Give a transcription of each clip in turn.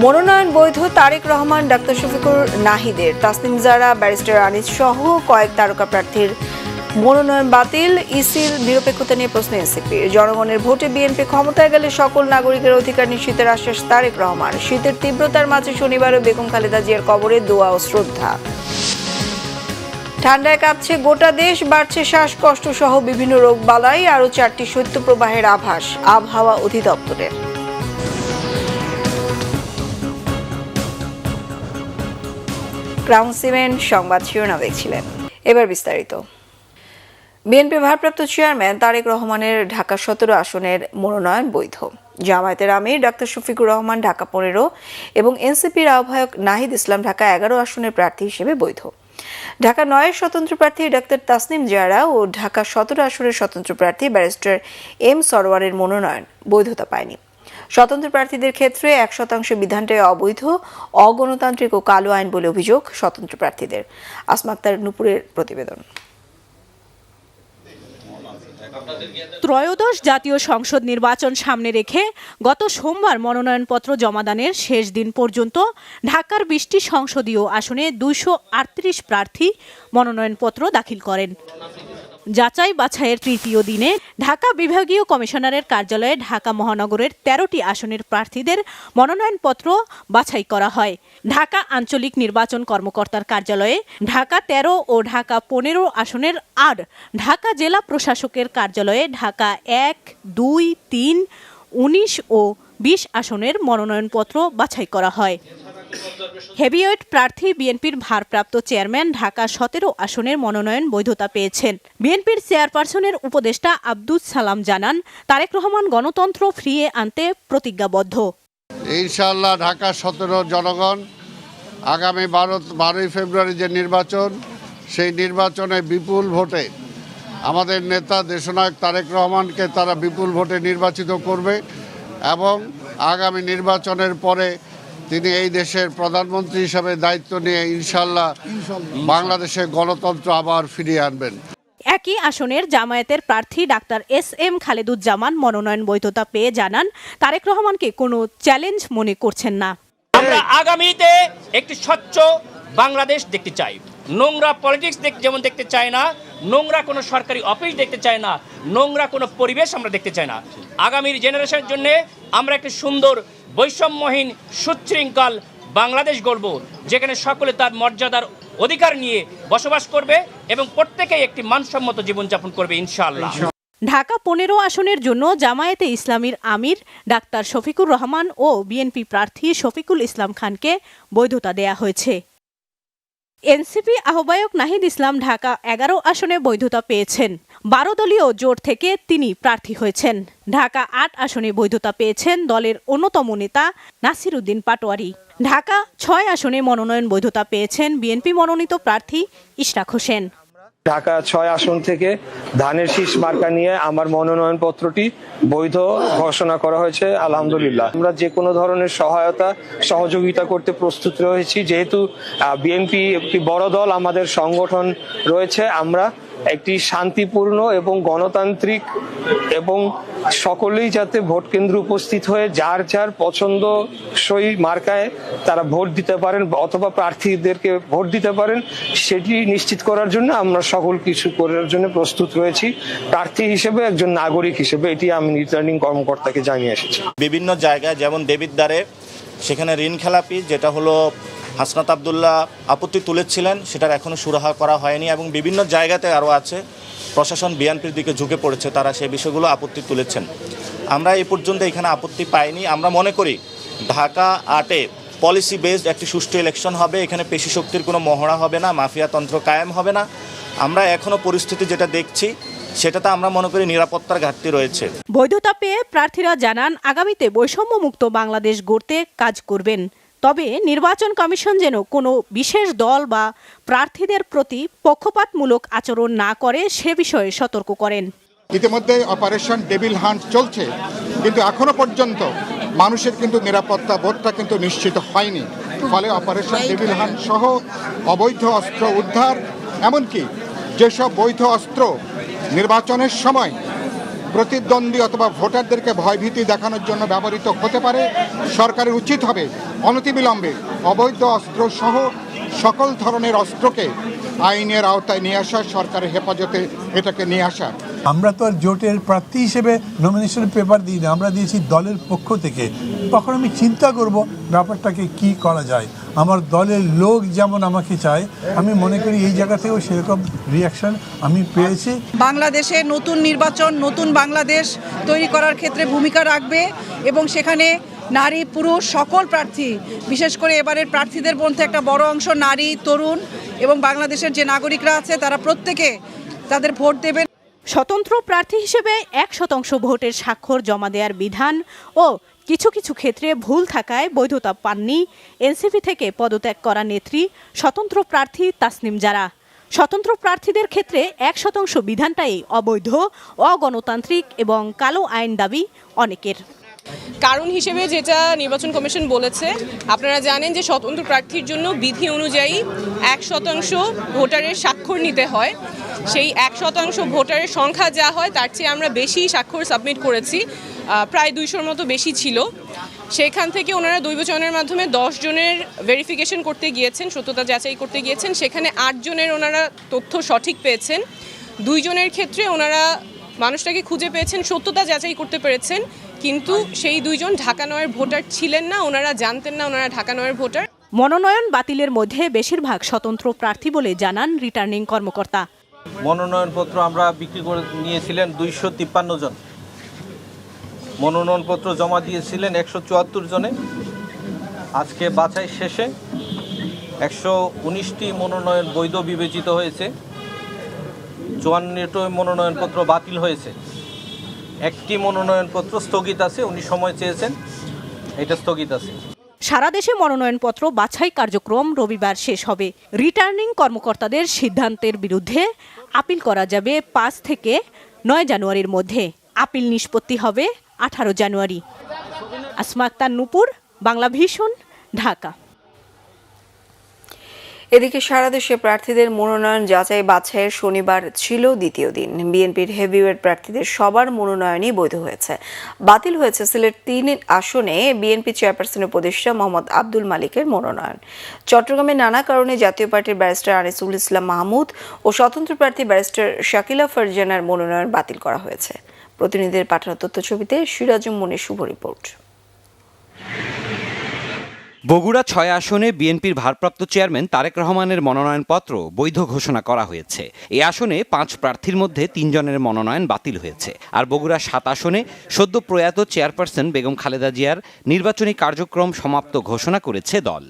মনোনয়ন বৈধ তারেক রহমান, ডাক্তার শফিকুর নাহিদের, তাসনিম জারা, ব্যারিস্টার আনিস সহ কয়েক তারকা প্রার্থীর মনোনয়ন বাতিল। ইসির নিরপেক্ষতা নিয়ে প্রশ্ন এনসিপির। জনগণের ভোটে বিএনপি ক্ষমতায় গেলে সকল নাগরিকের অধিকার নিশ্চিতের আশ্বাস তারেক রহমান। শীতের তীব্রতার মাঝে শনিবারও বেগম খালেদা জিয়ার কবরে দোয়া ও শ্রদ্ধা। ঠান্ডায় কাঁপছে গোটা দেশ, বাড়ছে শ্বাসকষ্ট সহ বিভিন্ন রোগ বালাই, আরও 4টি শৈত্যপ্রবাহের আভাস আবহাওয়া অধিদপ্তরের। ক্রাউন সিমেন্ট সংবাদ শিরোনাম দেখছিলেন, এবার বিস্তারিত। বিএনপি ভারপ্রাপ্ত চেয়ারম্যান তারেক রহমানের ঢাকা 17 আসনের মনোনয়ন বৈধ। জামায়াতের আমির ডাক্তার শফিকুর রহমান ঢাকা 15 এবং এনসিপির আহ্বায়ক নাহিদ ইসলাম ঢাকা 11 আসনের প্রার্থী হিসেবে বৈধ। ঢাকা 9 স্বতন্ত্র প্রার্থী ডাক্তার তাসনিম জারা ও ঢাকা 17 আসনের স্বতন্ত্র প্রার্থী ব্যারিস্টার এম সরওয়ারের মনোনয়ন বৈধতা পায়নি। স্বতন্ত্র প্রার্থীদের ক্ষেত্রে 1% বিধানটাই অবৈধ, অগণতান্ত্রিক ও কালো আইন বলে অভিযোগ স্বতন্ত্র প্রার্থীদের। আসমা আক্তার নূপুরের প্রতিবেদন। ত্রয়োদশ জাতীয় সংসদ নির্বাচন সামনে রেখে গত সোমবার মনোনয়নপত্র জমাদানের শেষ দিন পর্যন্ত ঢাকার 20টি সংসদীয় আসনে 238 প্রার্থী মনোনয়নপত্র দাখিল করেন। যাচাই বাছাইয়ের তৃতীয় দিনে ঢাকা বিভাগীয় কমিশনারের কার্যালয়ে ঢাকা মহানগরের 13টি আসনের প্রার্থীদের মনোনয়নপত্র বাছাই করা হয়। ঢাকা আঞ্চলিক নির্বাচন কর্মকর্তার কার্যালয়ে ঢাকা 13 ও ঢাকা 15 আসনের আর ঢাকা জেলা প্রশাসকের কার্যালয়ে ঢাকা 1, 2, 3, 19 ও 20 আসনের মনোনয়নপত্র বাছাই করা হয়। হেভিওয়েট প্রার্থী বিএনপির ভারপ্রাপ্ত চেয়ারম্যান ঢাকা 17 আসনের মনোনয়ন বৈধতা পেয়েছেন। বিএনপির চেয়ারপারসনের উপদেষ্টা আব্দুস সালাম জানান, তারেক রহমান গণতন্ত্র ফিরিয়ে আনতে প্রতিজ্ঞাবদ্ধ। ইনশাআল্লাহ ঢাকা 17 জনগণ আগামী 12ই ফেব্রুয়ারি যে নির্বাচন, সেই নির্বাচনে বিপুল ভোটে আমাদের নেতা দেশনায়ক তারেক রহমানকে তারা বিপুল ভোটে নির্বাচিত করবে এবং আগামী নির্বাচনের পরে তিনি এই দেশের প্রধানমন্ত্রী হিসাবে দায়িত্ব নিয়ে ইনশাআল্লাহ বাংলাদেশে গণতন্ত্র আবার ফিরিয়ে আনবেন। একই আসনের জামায়াতের প্রার্থী ডাক্তার SM খালেদুজ্জামান মনোনয়ন বৈধতা পেয়ে জানান, তারেক রহমানকে কোনো চ্যালেঞ্জ মনে করছেন না। আমরা আগামীতে একটি স্বচ্ছ বাংলাদেশ দেখতে চাই। নোংরা পলিটিক্স যেমন দেখতে চাই না, নোংরা কোনো সরকারি অফিস দেখতে চাই না, নোংরা কোনো পরিবেশ আমরা দেখতে চাই না। আগামীর জেনারেশনের জন্য আমরা একটি সুন্দর বৈষম্যহীন সুশৃঙ্খল বাংলাদেশ গড়ব, যেখানে সকলে তার মর্যাদার অধিকার নিয়ে বসবাস করবে এবং প্রত্যেকেই একটি মানসম্মত জীবনযাপন করবে ইনশাআল্লাহ। ঢাকা 15 আসনের জন্য জামায়াতে ইসলামীর আমির ডাক্তার শফিকুর রহমান ও বিএনপি প্রার্থী শফিকুল ইসলাম খানকে বৈধতা দেয়া হয়েছে। এনসিপি আহ্বায়ক নাহিদ ইসলাম ঢাকা 11 আসনে বৈধতা পেয়েছেন। 12 দলীয় জোট থেকে তিনি প্রার্থী হয়েছেন। ঢাকা 8 আসনে বৈধতা পেয়েছেন দলের অন্যতম নেতা নাসির উদ্দিন পাটোয়ারি। ঢাকা 6 আসনে মনোনয়ন বৈধতা পেয়েছেন বিএনপি মনোনীত প্রার্থী ইশরাক হোসেন। ঢাকা 6 আসন থেকে ধানের শীষ মার্কা নিয়ে আমার মনোনয়ন পত্রটি বৈধ ঘোষণা করা হয়েছে। আলহামদুলিল্লাহ, আমরা যে কোনো ধরনের সহায়তা সহযোগিতা করতে প্রস্তুত রয়েছি। যেহেতু বিএনপি একটি বড় দল, আমাদের সংগঠন রয়েছে, আমরা একটি শান্তিপূর্ণ এবং গণতান্ত্রিক এবং সকলেই যাতে ভোট কেন্দ্রে উপস্থিত হয়ে যার যার পছন্দসই মার্কায় তারা ভোট দিতে পারেন অথবা প্রার্থীদেরকে ভোট দিতে পারেন, সেটি নিশ্চিত করার জন্য আমরা সকল কিছু করার জন্য প্রস্তুত রয়েছি। প্রার্থী হিসেবে, একজন নাগরিক হিসেবে এটি আমি রিটার্নিং কর্মকর্তাকে জানিয়ে এসেছি। বিভিন্ন জায়গায় যেমন দেবিদ্বারে সেখানে ঋণ খেলাপি, যেটা হলো হাসনাত আবদুল্লাহ আপত্তি তুলেছিলেন, সেটার এখনও সুরাহা করা হয়নি এবং বিভিন্ন জায়গাতে আরও আছে প্রশাসন বিএনপির দিকে ঝুঁকে পড়েছে, তারা সেই বিষয়গুলো আপত্তি তুলেছেন। আমরা এই পর্যন্ত এখানে আপত্তি পাইনি। আমরা মনে করি ঢাকা 8-এ পলিসি বেসড একটি সুষ্ঠু ইলেকশন হবে, এখানে পেশি শক্তির কোনো মহড়া হবে না, মাফিয়াতন্ত্র কায়েম হবে না। আমরা এখনও পরিস্থিতি যেটা দেখছি সেটাতে আমরা মনে করি নিরাপত্তার ঘাটতি রয়েছে। বৈধতা পেয়ে প্রার্থীরা জানান, আগামীতে বৈষম্যমুক্ত বাংলাদেশ গড়তে কাজ করবেন। তবে নির্বাচন কমিশন যেন কোনো বিশেষ দল বা প্রার্থীদের প্রতি পক্ষপাতমূলক আচরণ না করে সে বিষয়ে সতর্ক করেন। ইতিমধ্যে অপারেশন ডেভিল হান্ট চলছে, কিন্তু এখনো পর্যন্ত মানুষের কিন্তু নিরাপত্তা বোধটা কিন্তু নিশ্চিত হয়নি। ফলে অপারেশন ডেভিল হান্ট সহ অবৈধ অস্ত্র উদ্ধার, এমনকি যেসব বৈধ অস্ত্র নির্বাচনের সময় প্রতিদ্বন্দ্বী অথবা ভোটারদেরকে ভয়ভীতি দেখানোর জন্য ব্যবহৃত হতে পারে। সরকারের উচিত হবে অনতিবিলম্বে অবৈধ অস্ত্র সহ সকল ধরনের অস্ত্রকে আইনের আওতায় নিয়ে আসা, সরকারের হেফাজতে এটাকে নিয়ে আসা। আমরা তো আর জোটের প্রার্থী হিসেবে নমিনেশন পেপার দিই না, আমরা দিয়েছি দলের পক্ষ থেকে। তখন আমি চিন্তা করব ব্যাপারটাকে কি করা যায়। আমার দলের লোক যেমন আমাকে চায়, আমি মনে করি এই জায়গা থেকেও সেরকম রিয়াকশন আমি পেয়েছি। বাংলাদেশে নতুন নির্বাচন, নতুন বাংলাদেশ তৈরি করার ক্ষেত্রে ভূমিকা রাখবে এবং সেখানে নারী পুরুষ সকল প্রার্থী, বিশেষ করে এবারের প্রার্থীদের মধ্যে একটা বড় অংশ নারী, তরুণ এবং বাংলাদেশের যে নাগরিকরা আছে তারা প্রত্যেকে তাদের ভোট দেবেন। স্বতন্ত্র প্রার্থী হিসেবে 1% ভোটের স্বাক্ষর জমা দেওয়ার বিধান ও কিছু কিছু ক্ষেত্রে ভুল থাকায় বৈধতা পাননি এনসিপি থেকে পদত্যাগ করা নেত্রী স্বতন্ত্র প্রার্থী তাসনিম জারা। স্বতন্ত্র প্রার্থীদের ক্ষেত্রে 1% বিধানটাই অবৈধ, অগণতান্ত্রিক এবং কালো আইন দাবি অনেকের। কারণ হিসেবে যেটা নির্বাচন কমিশন বলেছে, আপনারা জানেন যে স্বতন্ত্র প্রার্থীর জন্য বিধি অনুযায়ী 1% ভোটারের স্বাক্ষর নিতে হয়। সেই 1% ভোটারের সংখ্যা যা হয় তার চেয়ে আমরা বেশি স্বাক্ষর সাবমিট করেছি, প্রায় 200-র মতো বেশি ছিল। সেখান থেকে ওনারা দৈব চয়নের মাধ্যমে 10 জনের ভেরিফিকেশন করতে গিয়েছেন, সত্যতা যাচাই করতে গিয়েছেন। সেখানে 8 জনের ওনারা তথ্য সঠিক পেয়েছেন। 2 জনের ক্ষেত্রে ওনারা মানুষটাকে খুঁজে পেয়েছেন, সত্যতা যাচাই করতে পেরেছেন, কিন্তু সেই 2 জন ঢাকা নয়ের ভোটার ছিলেন না, ওনারা জানতেন না ওনারা ঢাকা নয়ের ভোটার। মনোনয়ন বাতিলের মধ্যে বেশিরভাগ স্বতন্ত্র প্রার্থী বলে জানান রিটার্নিং কর্মকর্তা। মনোনয়নপত্র আমরা বিক্রি করে নিয়েছিলেন 253 জন, মনোনয়নপত্র জমা দিয়েছিলেন 174 জনে। আজকে বাছাই শেষে 119টি মনোনয়ন বৈধ বিবেচিত হয়েছে, 54টি মনোনয়নপত্র বাতিল হয়েছে, 1টি মনোনয়নপত্র স্থগিত আছে। উনি সময় চেয়েছেন, এটা স্থগিত আছে। সারা দেশে মনোনয়নপত্র বাছাই কার্যক্রম রবিবার শেষ হবে। রিটার্নিং কর্মকর্তাদের সিদ্ধান্তের বিরুদ্ধে আপিল করা যাবে 5 থেকে 9 জানুয়ারির মধ্যে। আপিল নিষ্পত্তি হবে 18 জানুয়ারি। আসমা আক্তার নূপুর, বাংলা ভিশন, ঢাকা। এদিকে সারা দেশে প্রার্থীদের মনোনয়ন যাচাই বাছাইয়ের শনিবার ছিল দ্বিতীয় দিন। বিএনপির হেভিওয়েট প্রার্থীদের সবার মনোনয়নই বৈধ হয়েছে। বাতিল হয়েছে সিলেট 3 আসনে বিএনপি চেয়ারপারসনের উপদেষ্টা মোহাম্মদ আব্দুল মালিকের মনোনয়ন। চট্টগ্রামে নানা কারণে জাতীয় পার্টির ব্যারিস্টার আনিসুল ইসলাম মাহমুদ ও স্বতন্ত্র প্রার্থী ব্যারিস্টার শাকিলা ফারজানার মনোনয়ন বাতিল করা হয়েছে। প্রতিনিধিদের পাঠানো তথ্যছবিতে সিরাজুম মনির শুভ রিপোর্ট। বগুড়া 6 আসনে বিএনপির ভারপ্রাপ্ত চেয়ারম্যান তারেক রহমানের মনোনয়নপত্র বৈধ ঘোষণা করা হয়েছে। এই আসনে 5 প্রার্থীর মধ্যে 3 জনের মনোনয়ন বাতিল হয়েছে। আর বগুড়া 7 আসনে সদ্য প্রয়াত চেয়ারপারসন বেগম খালেদা জিয়ার নির্বাচনী কার্যক্রম সমাপ্ত ঘোষণা করেছে দল।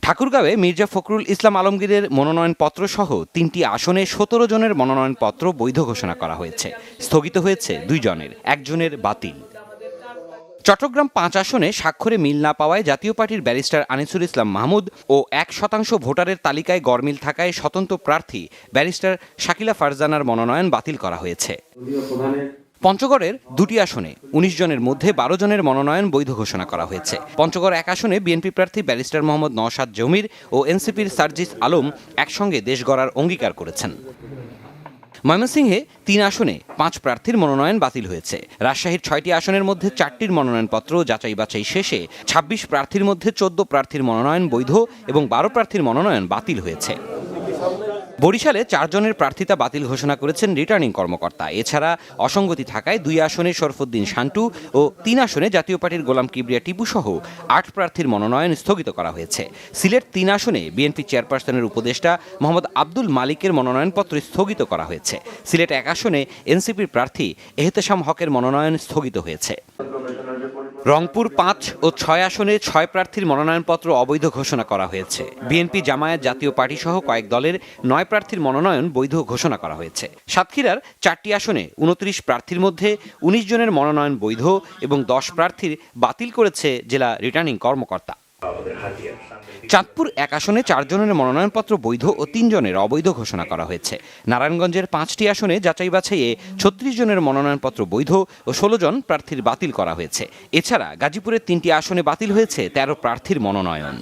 ঠাকুরগাঁওয়ে মির্জা ফখরুল ইসলাম আলমগীরের মনোনয়নপত্র সহ 3টি আসনে 17 জনের মনোনয়নপত্র বৈধ ঘোষণা করা হয়েছে। স্থগিত হয়েছে 2 জনের, 1 জনের বাতিল। চট্টগ্রাম 5 আসনে স্বাক্ষরে মিল না পাওয়ায় জাতীয় পার্টির ব্যারিস্টার আনিসুল ইসলাম মাহমুদ ও 1% ভোটারের তালিকায় গরমিল থাকায় স্বতন্ত্র প্রার্থী ব্যারিস্টার শাকিলা ফারজানার মনোনয়ন বাতিল করা হয়েছে। পঞ্চগড়ের 2টি আসনে 19 জনের মধ্যে 12 জনের মনোনয়ন বৈধ ঘোষণা করা হয়েছে। পঞ্চগড় 1 আসনে বিএনপি প্রার্থী ব্যারিস্টার মোহাম্মদ নওশাদ জমির ও এনসিপির সার্জিস আলম একসঙ্গে দেশ গড়ার অঙ্গীকার করেছেন। ময়মনসিংহে 3 আসনে 5 প্রার্থীর মনোনয়ন বাতিল হয়েছে। রাজশাহীর 6টি আসনের মধ্যে 4টির মনোনয়নপত্র যাচাই বাছাই শেষে 26 প্রার্থীর মধ্যে 14 প্রার্থীর মনোনয়ন বৈধ এবং 12 প্রার্থীর মনোনয়ন বাতিল হয়েছে। বরিশালে 4 জনের প্রার্থিতা বাতিল ঘোষণা করেছেন রিটার্নিং কর্মকর্তা। এছাড়া অসঙ্গতি থাকায় 2 আসনে শরফুদ্দিন শান্টু ও 3 আসনে জাতীয় পার্টির গোলাম কিবরিয়া টিপু সহ 8 প্রার্থীর মনোনয়ন স্থগিত করা হয়েছে। সিলেট 3 আসনে বিএনপি চেয়ারপারসনের উপদেষ্টা মোহাম্মদ আব্দুল মালিকের মনোনয়নপত্র স্থগিত করা হয়েছে। সিলেট 1 আসনে এনসিপির প্রার্থী এহতেশাম হকের মনোনয়ন স্থগিত হয়েছে। রংপুর 5 ও 6 আসনে 6 প্রার্থীর মনোনয়নপত্র অবৈধ ঘোষণা করা হয়েছে। বিএনপি, জামায়াত, জাতীয় পার্টি সহ কয়েক দলের 9 প্রার্থীর মনোনয়ন বৈধ ঘোষণা করা হয়েছে। সাতক্ষীরার 4টি আসনে 29 প্রার্থীর মধ্যে 19 জনের মনোনয়ন বৈধ এবং 10 প্রার্থীর বাতিল করেছে জেলা রিটার্নিং কর্মকর্তা। চাঁদপুর 1 আসনে 4 জনের মনোনয়নপত্র বৈধ ও 3 জনের অবৈধ ঘোষণা করা হয়েছে। নারায়ণগঞ্জের 5টি আসনে যাচাই বাছাইয়ে 36 জনের মনোনয়নপত্র বৈধ ও 16 জন প্রার্থীর বাতিল করা হয়েছে। এছাড়া গাজীপুরের 3টি আসনে বাতিল হয়েছে 13 প্রার্থীর মনোনয়ন।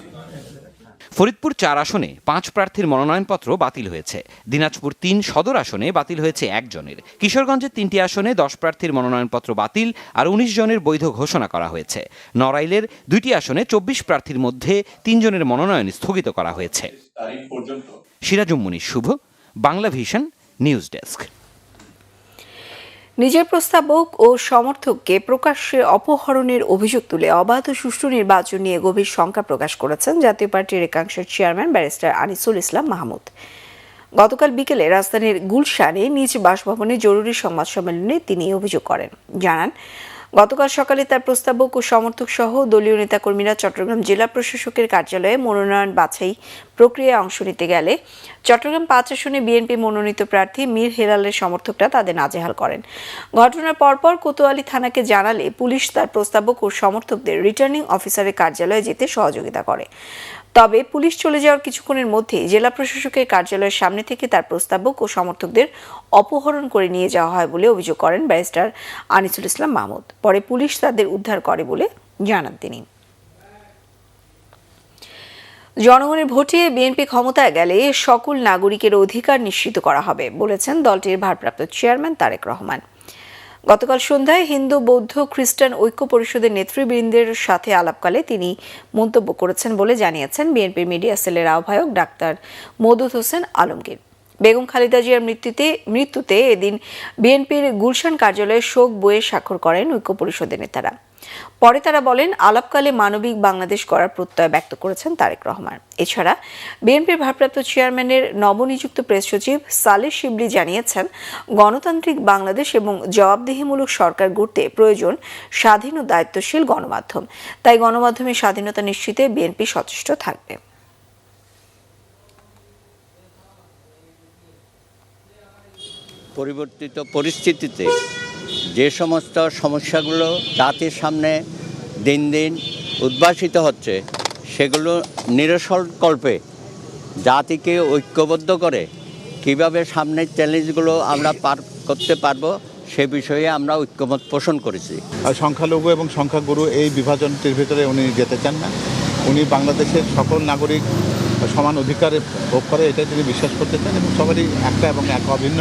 ফরিদপুর 4 আসনে 5 প্রার্থীর মনোনয়নপত্র বাতিল হয়েছে। দিনাজপুর 3 সদর আসনে বাতিল হয়েছে 1 জনের। কিশোরগঞ্জের 3টি আসনে 10 প্রার্থীর মনোনয়নপত্র বাতিল আর 19 জনের বৈধ ঘোষণা করা হয়েছে। নড়াইলের 2টি আসনে 24 প্রার্থীর মধ্যে 3 জনের মনোনয়ন স্থগিত করা হয়েছে। সিরাজুম মুনির শুভ, বাংলা ভিশন, নিউজ ডেস্ক। নিজের প্রস্তাবক ও সমর্থককে প্রকাশ্যে অপহরণের অভিযোগ তুলে অবাধ ও সুষ্ঠু নির্বাচন নিয়ে গভীর শঙ্কা প্রকাশ করেছেন জাতীয় পার্টির একাংশের চেয়ারম্যান ব্যারিস্টার আনিসুল ইসলাম মাহমুদ। গতকাল বিকেলে রাজধানীর গুলশানে নিজ বাসভবনে জরুরি সংবাদ সম্মেলনে তিনি অভিযোগ করেন। জানান, গতকাল সকালে তার প্রস্তাবক ও সমর্থক সহ দলীয় নেতাকর্মীরা চট্টগ্রাম জেলা প্রশাসকের কার্যালয়ে মনোনয়ন বাছাই প্রক্রিয়ায় অংশ নিতে গেলে চট্টগ্রাম 5 আসনে বিএনপি মনোনীত প্রার্থী মীর হেলালের সমর্থকরা তাদের নাজেহাল করেন। ঘটনার পরপর কোতোয়ালি থানাকে জানালে পুলিশ তার প্রস্তাবক ও সমর্থকদের রিটার্নিং অফিসারের কার্যালয়ে যেতে সহযোগিতা করে। তবে পুলিশ চলে যাওয়ার কিছুক্ষণের মধ্যে জেলা প্রশাসকের কার্যালয়ের সামনে থেকে তার প্রস্তাবক ও সমর্থকদের অপহরণ করে নিয়ে যাওয়া হয় বলে অভিযোগ করেন ব্যারিস্টার আনিসুল ইসলাম মাহমুদ। পরে পুলিশ তাদের উদ্ধার করে বলে জানান তিনি। জনগণের ভোটে বিএনপি ক্ষমতায় গেলে সকল নাগরিকের অধিকার নিশ্চিত করা হবে বলেছেন দলটির ভারপ্রাপ্ত চেয়ারম্যান তারেক রহমান। গতকাল সন্ধ্যায় হিন্দু, বৌদ্ধ, খ্রিস্টান ঐক্য পরিষদের নেতৃবৃন্দের সাথে আলাপকালে তিনি মন্তব্য করেছেন বলে জানিয়েছেন বিএনপির মিডিয়া সেলের আহ্বায়ক ডাক্তার মওদুদ হোসেন আলমগীর। বেগম খালেদা জিয়ার মৃত্যুতে এদিন বিএনপির গুলশান কার্যালয়ে শোক বইয়ে স্বাক্ষর করেন ঐক্য পরিষদের নেতারা। পরে তারা বলেন, আলাপকালে মানবিক বাংলাদেশ গড়ার প্রত্যয় ব্যক্ত করেছেন তারেক রহমান। এছাড়া বিএনপির ভারপ্রাপ্ত চেয়ারম্যানের নবনিযুক্ত প্রেস সচিব সালেহ শিবলি জানিয়েছেন, গণতান্ত্রিক বাংলাদেশ এবং জবাবদিহিমূলক সরকার গড়তে প্রয়োজন স্বাধীন ও দায়িত্বশীল গণমাধ্যম। তাই গণমাধ্যমের স্বাধীনতা নিশ্চিতে বিএনপি সচেষ্ট থাকবে। পরিবর্তিত পরিস্থিতিতে যে সমস্ত সমস্যাগুলো জাতির সামনে দিন দিন উদ্ভাসিত হচ্ছে, সেগুলো নিরসনকল্পে জাতিকে ঐক্যবদ্ধ করে কিভাবে সামনের চ্যালেঞ্জগুলো আমরা পার করতে পারবো সে বিষয়ে আমরা ঐক্যমত পোষণ করেছি। সংখ্যালঘু এবং সংখ্যাগুরু এই বিভাজনটির ভিতরে উনি যেতে চান না। উনি বাংলাদেশের সকল নাগরিক সমান অধিকারে ভোগ করে, এটাই তিনি বিশ্বাস করতে চান এবং সবারই একটা এবং এক অভিন্ন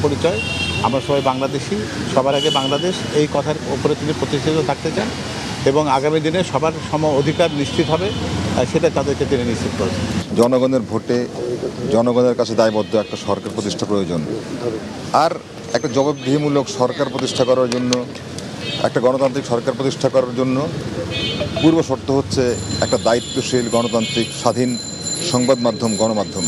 পরিচয়। আমরা সবাই বাংলাদেশি, সবার আগে বাংলাদেশ, এই কথার উপরে তিনি প্রতিষ্ঠিত থাকতে চান এবং আগামী দিনে সবার সম অধিকার নিশ্চিত হবে সেটা তাদেরকে তিনি নিশ্চিত করেছেন। জনগণের ভোটে জনগণের কাছে দায়বদ্ধ একটা সরকার প্রতিষ্ঠা প্রয়োজন, আর একটা জবাবদিহিমূলক সরকার প্রতিষ্ঠা করার জন্য, একটা গণতান্ত্রিক সরকার প্রতিষ্ঠা করার জন্য পূর্ব শর্ত হচ্ছে একটা দায়িত্বশীল গণতান্ত্রিক স্বাধীন সংবাদ মাধ্যম, গণমাধ্যম।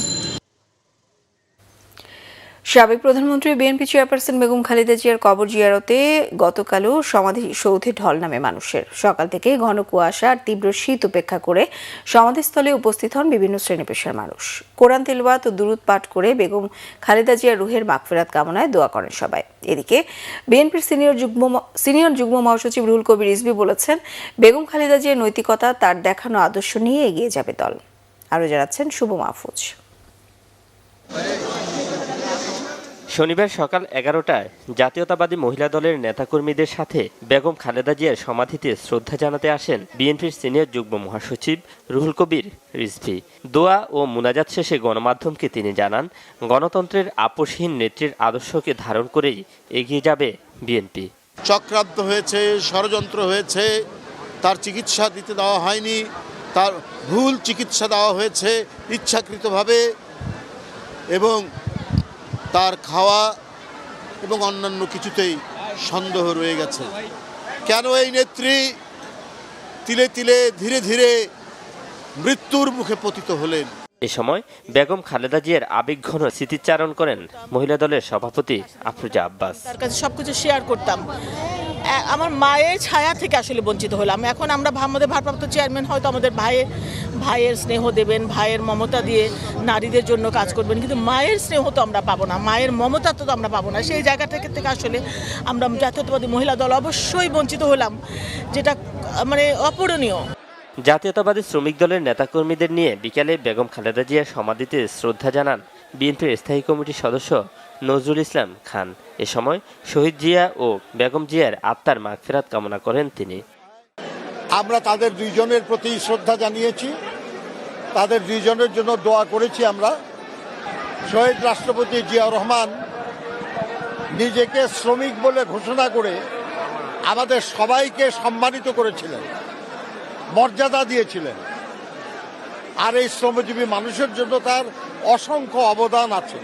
সাবেক প্রধানমন্ত্রী বিএনপি চেয়ারপারসন বেগম খালেদা জিয়ার কবর জিয়ারতে গতকালও সমাধিসৌধে ঢল নামে মানুষের। সকাল থেকে ঘন কুয়াশা আর তীব্র শীত উপেক্ষা করে সমাধিস্থলে উপস্থিত হন বিভিন্ন শ্রেণী পেশার মানুষ। কোরআন তেলাওয়াত ও দুরূদ পাঠ করে বেগম খালেদা জিয়ার রুহের মাগফিরাত কামনায় দোয়া করেন সবাই। এদিকে বিএনপির সিনিয়র যুগ্ম মহাসচিব রুহুল কবির রিজভী বলেছেন, বেগম খালেদা জিয়ার নৈতিকতা, তার দেখানো আদর্শ নিয়ে এগিয়ে যাবে দল। আরও জানাচ্ছেন শুভ মাহফুজ। শনিবার সকাল 11টায় জাতীয়তাবাদী মহিলা দলের নেতাকর্মীদের সাথে বেগম খালেদা জিয়ার সমাধিতে শ্রদ্ধা জানাতে আসেন বিএনপির সিনিয়র যুগ্ম মহাসচিব রুহুল কবির রিজভী। দোয়া ও মুনাজাত শেষে গণমাধ্যমকে তিনি জানান, গণতন্ত্রের আপোষহীন নেত্রীর আদর্শকে ধারণ করেই এগিয়ে যাবে বিএনপি। চক্রান্ত হয়েছে, ষড়যন্ত্র হয়েছে, তার চিকিৎসা দিতে দেওয়া হয়নি, তার ভুল চিকিৎসা দেওয়া হয়েছে ইচ্ছাকৃতভাবে, এবং তার খাওয়া এবং অন্যান্য কিছুতেই সন্দেহ রয়ে গেছে। কেন এই নেত্রী তিলে তিলে ধীরে ধীরে মৃত্যুর মুখে পতিত হলেন? এ সময় বেগম খালেদা জিয়ার আবেগঘন স্মৃতিচারণ করেন মহিলা দলের সভাপতি আফরোজা আব্বাস। তার কাছে সবকিছু শেয়ার করতাম। আমার মায়ের ছায়া থেকে আসলে বঞ্চিত হলাম। এখন আমরা আমাদের ভারপ্রাপ্ত চেয়ারম্যান হয়তো আমাদের ভাইয়ের স্নেহ দেবেন, ভাইয়ের মমতা দিয়ে নারীদের জন্য কাজ করবেন, কিন্তু মায়ের স্নেহ তো আমরা পাবো না, মায়ের মমতা তো আমরা পাবো না। সেই জায়গা থেকে আসলে আমরা জাতীয়তাবাদী মহিলা দল অবশ্যই বঞ্চিত হলাম, যেটা মানে অপূরণীয়। জাতীয়তাবাদী শ্রমিক দলের নেতাকর্মীদের নিয়ে বিকেলে বেগম খালেদা জিয়ার সমাধিতে শ্রদ্ধা জানান বিএনপির স্থায়ী কমিটির সদস্য নজরুল ইসলাম খান। এ সময় শহীদ জিয়া ও বেগম জিয়ার আত্মার মাগফিরাত কামনা করেন তিনি। আমরা তাদের দুইজনের প্রতি শ্রদ্ধা জানিয়েছি তাদের দুইজনের জন্য দোয়া করেছি আমরা। শহীদ রাষ্ট্রপতি জিয়াউর রহমান নিজেকে শ্রমিক বলে ঘোষণা করে আমাদের সবাইকে সম্মানিত করেছিলেন, মর্যাদা দিয়েছিলেন। আর এই শ্রমজীবী মানুষের জন্য তার অসংখ্য অবদান আছে।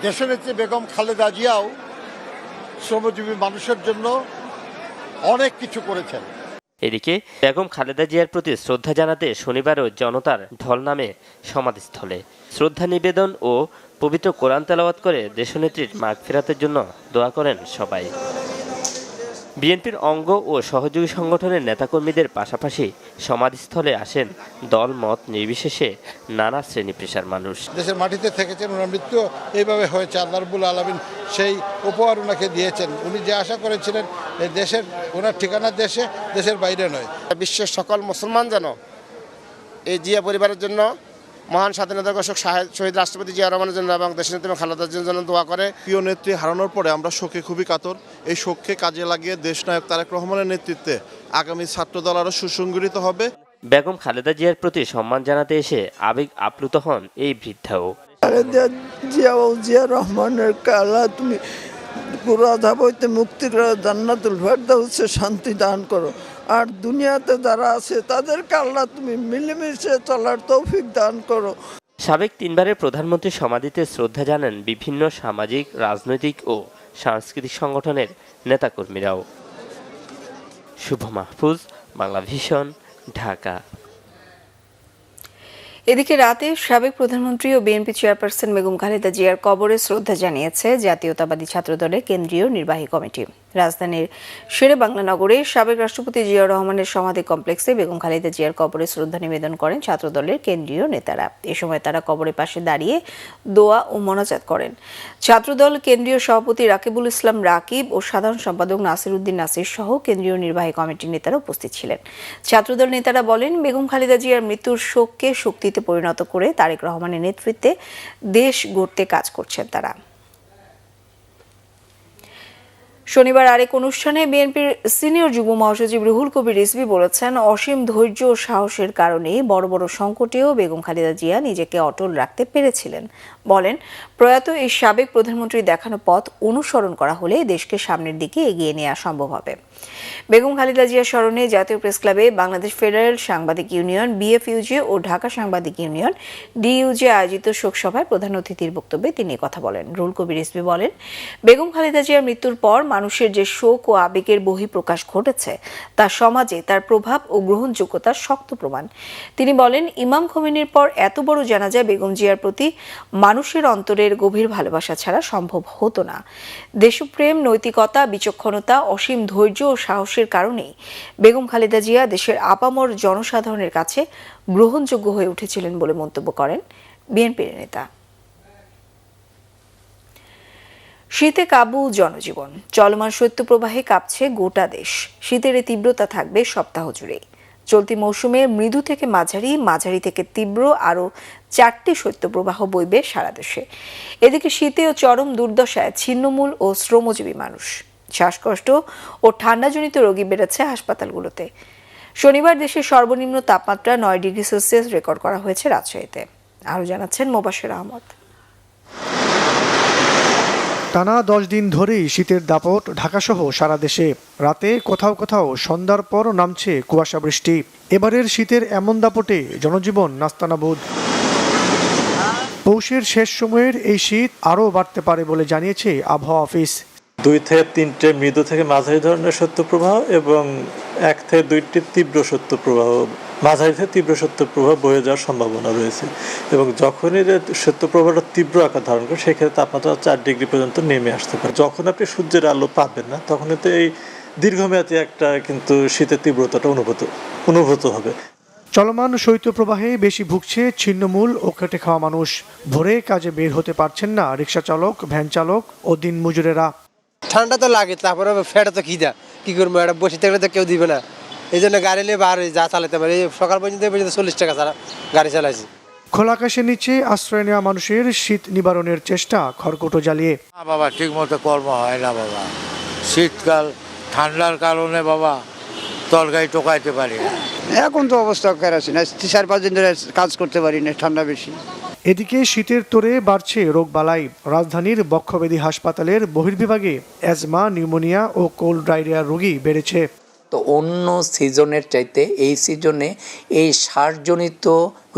দেশনেত্রী বেগম খালেদা জিয়াও শ্রমজীবী মানুষের জন্য অনেক কিছু করেছেন। এদিকে বেগম খালেদা জিয়ার প্রতি শ্রদ্ধা জানাতে শনিবারও জনতার ঢল নামে সমাধিস্থলে। শ্রদ্ধা নিবেদন ও পবিত্র কোরআন তেলাওয়াত করে দেশনেত্রীর মাগফিরাতের জন্য দোয়া করেন সবাই। বিএনপির অঙ্গ ও সহযোগী সংগঠনের নেতাকর্মীদের পাশাপাশি সমাধিস্থলে আসেন দল মত নির্বিশেষে নানা শ্রেণী পেশার মানুষ। দেশের মাটিতে থেকেছেন, ওনার মৃত্যু এইভাবে হয়েছে। আল্লাহ রাব্বুল আলামিন সেই উপহার ওনাকে দিয়েছেন। উনি যে আশা করেছিলেন এই দেশের, ওনার ঠিকানা দেশে, দেশের বাইরে নয়। বিশ্বের সকল মুসলমান যেন এই জিয়া পরিবারের জন্য, মহান স্বাধীনতা ঘোষক শহীদ রাষ্ট্রপতি জিয়া রহমানের জন্য এবং দেশনেত্রী খালেদা জিয়ার জন্য দোয়া করে। প্রিয় নেত্রী হারানোর পরে আমরা শোকে খুবই কাতর। এই শোককে কাজে লাগিয়ে দেশনায়ক তারেক রহমানের নেতৃত্বে আগামী ছাত্রদল আরও সুসংগঠিত হবে। বেগম খালেদা জিয়ার প্রতি সম্মান জানাতে এসে আবেগ আপ্লুত হন এই বৃদ্ধাও। জিয়া রহমানের কালা তুমি পুরো আযাব হইতে মুক্তি করে জান্নাতুল ফেরদাউসে শান্তি দান করো। আর দুনিয়াতে যারা আছে তাদেরকে আল্লাহ তুমি মিলেমিশে চলার তৌফিক দান করো। সাবেক তিনবারের প্রধানমন্ত্রীর সমাধিতে শ্রদ্ধা জানান বিভিন্ন সামাজিক, রাজনৈতিক ও সাংস্কৃতিক সংগঠনের নেতাকর্মীরাও। শুভ মাহফুজ, বাংলা ভিশন, ঢাকা। এদিকে রাতে সাবেক প্রধানমন্ত্রী ও বিএনপি চেয়ারপারসন বেগম খালেদা জিয়ার কবরে শ্রদ্ধা জানিয়েছে জাতীয়তাবাদী ছাত্রদলের কেন্দ্রীয় নির্বাহী কমিটি। রাজধানীর শেরে বাংলা নগরে সাবেক রাষ্ট্রপতি জিয়াউর রহমানের সমাধি কমপ্লেক্সে বেগম খালেদা জিয়ার কবরে শ্রদ্ধা নিবেদন করেন ছাত্রদলের কেন্দ্রীয় নেতারা। এ সময় তারা কবরের পাশে দাঁড়িয়ে দোয়া ও মোনাজাত করেন। ছাত্রদল কেন্দ্রীয় সভাপতি রাকিবুল ইসলাম রাকিব ও সাধারণ সম্পাদক নাসির উদ্দিন নাসির সহ কেন্দ্রীয় নির্বাহী কমিটির নেতারা উপস্থিত ছিলেন। ছাত্রদল নেতারা বলেন, বেগম খালেদা জিয়ার মৃত্যুর শোককে শক্তিতে পরিণত করে তারেক রহমানের নেতৃত্বে দেশ গড়তে কাজ করছেন তারা। শনিবার আরেক অনুষ্ঠানে বিএনপির সিনিয়র যুগ্ম মহাসচিব রুহুল কবির রিজভী বলেছেন, অসীম ধৈর্য ও সাহসের কারণে বড় বড় সংকটেও বেগম খালেদা জিয়া নিজেকে অটল রাখতে পেরেছিলেন। বলেন, প্রয়াত এই সাবেক প্রধানমন্ত্রীর দেখানো পথ অনুসরণ করা হলে দেশকে সামনের দিকে এগিয়ে নেওয়া সম্ভব হবে। বেগম খালেদা জিয়া স্মরণে জাতীয় প্রেস ক্লাবে বাংলাদেশ ফেডারেল সাংবাদিক ইউনিয়ন বিএফইউজে ও ঢাকা সাংবাদিক ইউনিয়ন ডিইউজে আয়োজিত শোকসভায় প্রধান অতিথির বক্তব্যে তিনি কথা বলেন। রুহুল কবির রিজভী বলেন, বেগম খালেদা জিয়ার মৃত্যুর পর মানুষের যে শোক ও আবেগের বহিঃপ্রকাশ ঘটেছে তা সমাজে তার প্রভাব ও গ্রহণযোগ্যতার শক্ত প্রমাণ। তিনি বলেন, ইমাম খোমেনির পর এত বড় জানাজায় বেগম জিয়ার প্রতি মানুষের অন্তরের গভীর ভালোবাসা ছাড়া সম্ভব হতো না। দেশপ্রেম, নৈতিকতা, বিচক্ষণতা, অসীম ধৈর্য ও সাহসের কারণেই বেগম খালেদা জিয়া দেশের আপামর জনসাধারণের কাছে গ্রহণযোগ্য হয়ে উঠেছিলেন বলে মন্তব্য করেন বিএনপির নেতা। শীতে কাবু জনজীবন, চলমান শৈত্যপ্রবাহে কাঁপছে গোটা দেশ। শীতের এই তীব্রতা থাকবে সপ্তাহ জুড়েই। চলতি মৌসুমে মৃদু থেকে মাঝারি, মাঝারি থেকে তীব্র আরও 4টি শৈত্যপ্রবাহ বইবে সারা দেশে। এদিকে শীতে ও চরম দুর্দশায় ছিন্নমূল ও শ্রমজীবী মানুষ। শ্বাসকষ্ট ও ঠান্ডাজনিত রোগী বেড়েছে হাসপাতালগুলোতে। শনিবার দেশের সর্বনিম্ন তাপমাত্রা 9 ডিগ্রি সেলসিয়াস রেকর্ড করা হয়েছে রাজশাহীতে। আরও জানাচ্ছেন মোবাশ্বের আহমদ। টানা 10 দিন ধরেই শীতের দাপট ঢাকাসহ সারা দেশে। রাতে কোথাও কোথাও সন্ধ্যার পর নামছে কুয়াশা বৃষ্টি। এবারের শীতের এমন দাপটে জনজীবন নাস্তানাবুদ। পৌষের শেষ সময়ের এই শীত আরও বাড়তে পারে বলে জানিয়েছে আবহাওয়া অফিস। 2 থেকে 3টে মৃদু থেকে মাঝারি ধরনের শৈত্যপ্রবাহ এবং 1 থেকে 2টি তীব্র শৈত্যপ্রবাহ, মাঝারি থেকে তীব্র শৈত্যপ্রবাহ বয়ে যাওয়ার সম্ভাবনা রয়েছে। এবং যখনই শৈত্যপ্রবাহটা তীব্র আকার ধারণ করে সেক্ষেত্রে তাপমাত্রা 4 ডিগ্রি পর্যন্ত নেমে আসতে পারে। যখন আপনি সূর্যের আলো পাবেন না তখনই তো এই দীর্ঘমেয়াদী একটা কিন্তু শীতের তীব্রতাটা অনুভূত হবে। চলমান শৈত্যপ্রবাহে বেশি ভুগছে ছিন্নমূল ও খেটে খাওয়া মানুষ। ভোরে কাজে বের হতে পারছেন না রিক্সা চালক, ভ্যান চালক ও দিন মজুরেরা। ঠান্ডা তো লাগে, তারপরে ফেটে তো কি করবো, এটা বসে থাকলে তো কেউ দিবে না। এই জন্য গাড়ি নিয়ে বার যা চালাতে পারে। সকাল পর্যন্ত 40 টাকা ছাড়া গাড়ি চালাইছি। খোলা আকাশের নিচে আশ্রয় নেওয়া মানুষের শীত নিবারণের চেষ্টা খড়কুটো জ্বালিয়ে। বাবা ঠিক মতো কর্ম হয় না বাবা, শীতকাল ঠান্ডার কারণে বাবা তরকারি টোকাইতে পারি না। এখন তো অবস্থা খারাপ না, 4-5 দিন ধরে কাজ করতে পারি না, ঠান্ডা বেশি। এদিকে শীতের তোরে বাড়ছে রোগবালাই। রাজধানীর বক্ষব্যাধি হাসপাতালের বহির্বিভাগে অ্যাজমা, নিউমোনিয়া ও কোল্ড ডায়রিয়ার রোগী বেড়েছে। তো অন্য সিজনের চাইতে এই সিজনে এই শ্বাসজনিত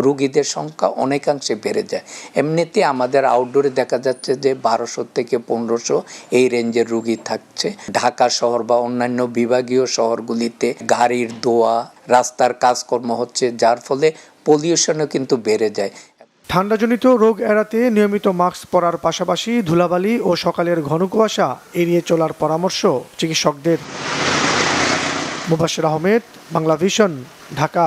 রোগীদের সংখ্যা অনেকাংশে বেড়ে যায়। এমনিতে আমাদের আউটডোরে দেখা যাচ্ছে যে 1200 থেকে 1500 এই রেঞ্জের রোগী থাকছে। ঢাকা শহর বা অন্যান্য বিভাগীয় শহরগুলিতে গাড়ির ধোঁয়া, রাস্তার কাজকর্ম হচ্ছে, যার ফলে পলিউশনও কিন্তু বেড়ে যায়। ঠান্ডাজনিত রোগ এড়াতে নিয়মিত মাস্ক পরার পাশাপাশি ধুলাবালি ও সকালের ঘন কুয়াশা এড়িয়ে চলার পরামর্শ চিকিৎসকদের। Mubashir Ahmed, Bangla vision, Dhaka.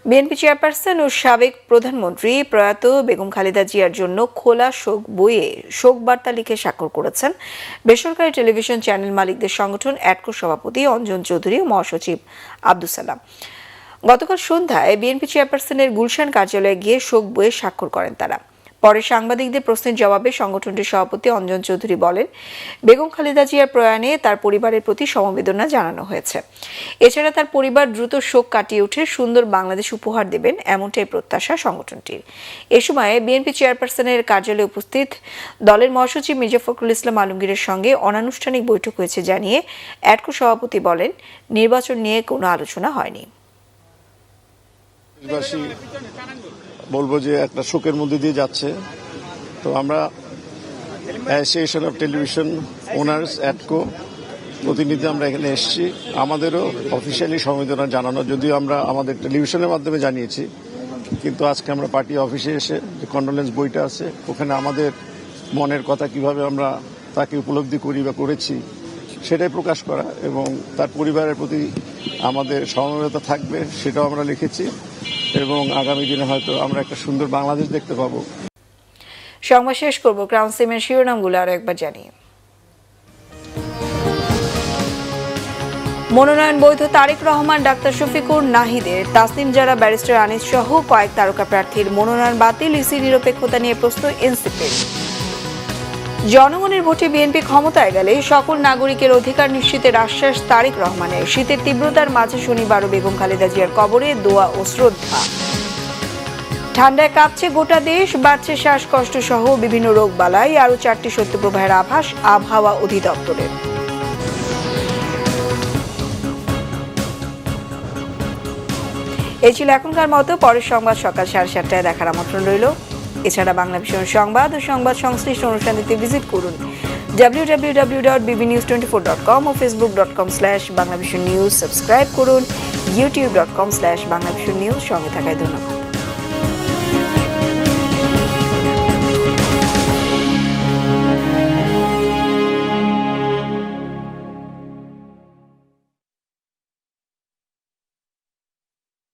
BNP chairperson ও সাবেক প্রধানমন্ত্রী প্রয়াত বেগম খালেদা জিয়ার জন্য খোলা শোক বইয়ে শোক বার্তা লিখে স্বাক্ষর করেছেন বেসরকারি টেলিভিশন চ্যানেল মালিকদের সংগঠন অ্যাডকো সভাপতি অঞ্জন চৌধুরী ও মহাসচিব আব্দুস সালাম। গতকাল সন্ধ্যায় বিএনপি চেয়ারপারসনের গুলশান কার্যালয়ে গিয়ে শোক বইয়ে স্বাক্ষর করেন তারা। পরে সাংবাদিকদের প্রশ্নের জবাবে সংগঠনটির সভাপতি অঞ্জন চৌধুরী বলেন, বেগম খালেদা জিয়ার প্রয়াণে তার পরিবারের প্রতি সমবেদনা জানানো হয়েছে। এছাড়া তার পরিবার দ্রুত শোক কাটিয়ে উঠে সুন্দর বাংলাদেশ উপহার দেবেন, এমনটাই প্রত্যাশা সংগঠনটির। এ সময় বিএনপি চেয়ারপারসনের কার্যালয়ে উপস্থিত দলের মহাসচিব মির্জা ফখরুল ইসলাম আলমগীরের সঙ্গে অনানুষ্ঠানিক বৈঠক হয়েছে জানিয়ে অ্যাডকো সভাপতি বলেন, নির্বাচন নিয়ে কোনো আলোচনা হয়নি। বলবো যে একটা শোকের মধ্যে দিয়ে যাচ্ছে। তো আমরা অ্যাসোসিয়েশন অফ টেলিভিশন ওনার্স অ্যাডকো প্রতিনিধি আমরা এখানে এসেছি, আমাদেরও অফিসিয়ালি সমবেদনা জানানো, যদিও আমরা আমাদের টেলিভিশনের মাধ্যমে জানিয়েছি, কিন্তু আজকে আমরা পার্টি অফিসে এসে যে কন্ডোলেন্স বইটা আছে ওখানে আমাদের মনের কথা কিভাবে আমরা তাকে উপলব্ধি করি বা করেছি সেটাই প্রকাশ করা এবং তার পরিবারের প্রতি আমাদের সমবেদনা থাকবে সেটাও আমরা লিখেছি এবং আগামী দিনে হয়তো আমরা একটা সুন্দর বাংলাদেশ দেখতে পাবো। সংবাদ শেষ করব ক্রাউন সিমের শিরোনামগুলো আরো একবার জানিয়ে। মনোনয়ন বৈধ তারেক রহমান, ডাক্তার শফিকুর নাহিদের, তাসনিম জারা, ব্যারিস্টার আনিস সহ কয়েক তারকা প্রার্থীর মনোনয়ন বাতিল, ইসি নিরপেক্ষতা নিয়ে প্রশ্ন এনসিপির। জনগণের ভোটে বিএনপি ক্ষমতায় গেলে সকল নাগরিকের অধিকার নিশ্চিতের আশ্বাস তারেক রহমানের। শীতের তীব্রতার মাঝে শনিবারও বেগম খালেদা জিয়ার কবরে দোয়া ও শ্রদ্ধা। ঠান্ডায় কাঁপছে গোটা দেশ, বাড়ছে শ্বাসকষ্ট সহ বিভিন্ন রোগ বালাই, আরও 4টি শৈত্যপ্রবাহের আভাস আবহাওয়া অধিদপ্তরের। এই ছিল এখনকার মতো। পরের সংবাদ সকাল 7:30টায় দেখার আমন্ত্রণ রইল। এছাড়া বাংলা ভিশন সংবাদ ও সংবাদ সংশ্লিষ্ট অনুষ্ঠান দিতে ভিজিট করুন www.bbnews24.com ও facebook.com/banglavisionnews। সাবস্ক্রাইব করুন youtube.com/banglavisionnews। সঙ্গে থাকায় ধন্যবাদ।